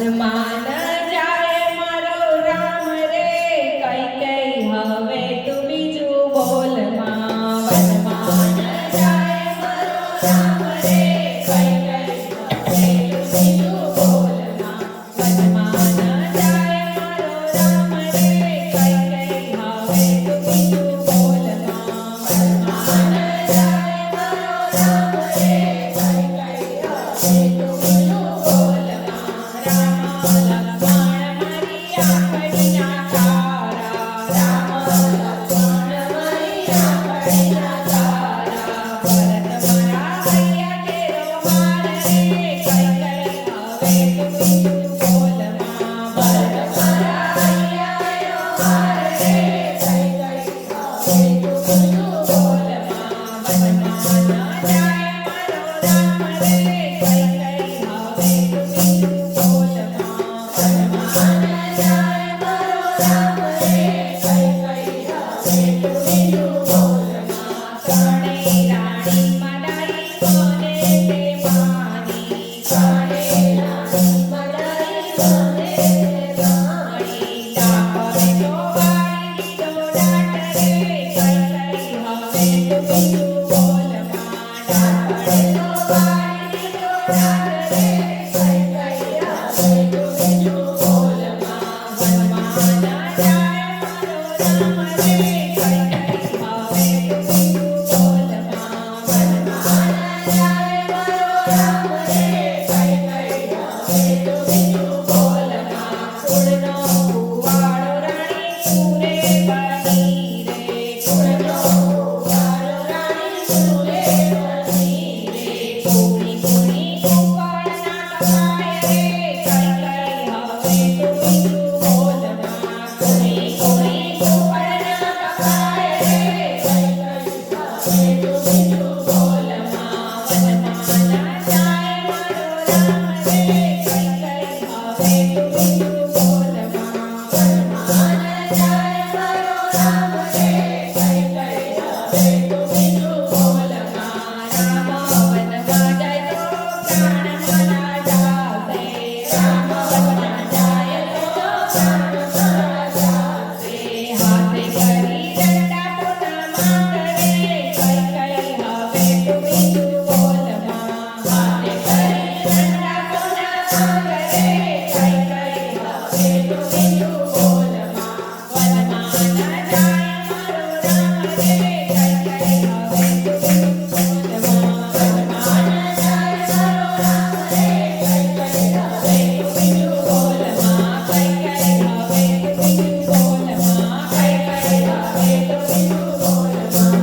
વનમાં ન જાય મારો રામ રે, કઈ કઈ હવે તું બીજું બોલમાં. વનમાં ન જાય મારો રામ રે, કઈ કઈ હવે તું બીજું બોલમાં. વનમાં ન જાય મારો રામ રે, કઈ કઈ હવે તું બીજું બોલમાં. વનમાં ન જાય મારો રામ રે, કઈ કઈ હવે તું બીજું બોલમાં. રામ લક્ષ્મણ મારી આંગળીના તારા, રામ લક્ષ્મણ મારી આંગળીના તારા. ભરત મારા હૈયા કેરો હાર રે, કઈ કઈ હવે તું બીજું બોલમાં. ભરત મારા હૈયા કેરો હાર રે, કઈ કઈ હવે તું બીજું બોલમાં. વનમાં ન જાય મારો રામ રે, કઈ કઈ હવે તું બીજું બોલમાં. વનમાં ન જાય મારો રામ રે, કઈ કઈ હવે તું બીજું બોલમાં. ત્રણેય રાણીમાં ડાઈ કોને તે માની, ત્રણેય રાણીમાં ડાઈ કોને તે માની. ડાકરે તો વાળી લીધો ડાટ રે, કઈ કઈ હવે તું બીજું બોલમાં. ડાકરે તો વાળી લીધો ડાટ રે, કઈ કઈ હવે તું બીજું બોલમાં. વનમાં ન જાય મારો રામ રે, કઈ કઈ હવે તું બીજું બોલમાં. વનમાં ન જાય મારો રામ રે, કઈ કઈ હવે તું બીજું બોલમાં. કુળનો કુવાળો રાણી સુરે બની રે, કુળનો કુવાળો રાણી સુરે બની રે. કુણી કુણી કુંવરના કપાય રે, કઈ કઈ હવે તું બીજું બોલમાં. કુણી કુણી કુંવરના કપાય રે, કઈ કઈ હવે તું બીજું બોલમાં. વનમાં ન જાય મારો રામ રે, કઈ કઈ હવે તું બીજું બોલમાં. વનમાં ન જાય મારો રામ રે, કઈ કઈ હવે તું બીજું બોલમાં. રામ વનમાં જાય તો પ્રાણ મારા જાશે, રામ વનમાં જાય તો પ્રાણ મારા જાશે. હાથે કરી દંડા પોતા માંગ રે, કઈ કઈ હવે તું બીજું બોલમાં. હાથે કરી દંડા પોતા માંગ રે, કઈ કઈ હવે તું બીજું બોલમાં. વનમાં ન જાય મારો રામ રે, કઈ કઈ હવે તું બીજું બોલમાં. વનમાં ન જાય મારો રામ રે, કઈ કઈ હવે તું બીજું બોલમાં. કઈ કઈ હવે તું બીજું બોલમાં. કઈ કઈ હવે તું બીજું બોલમાં.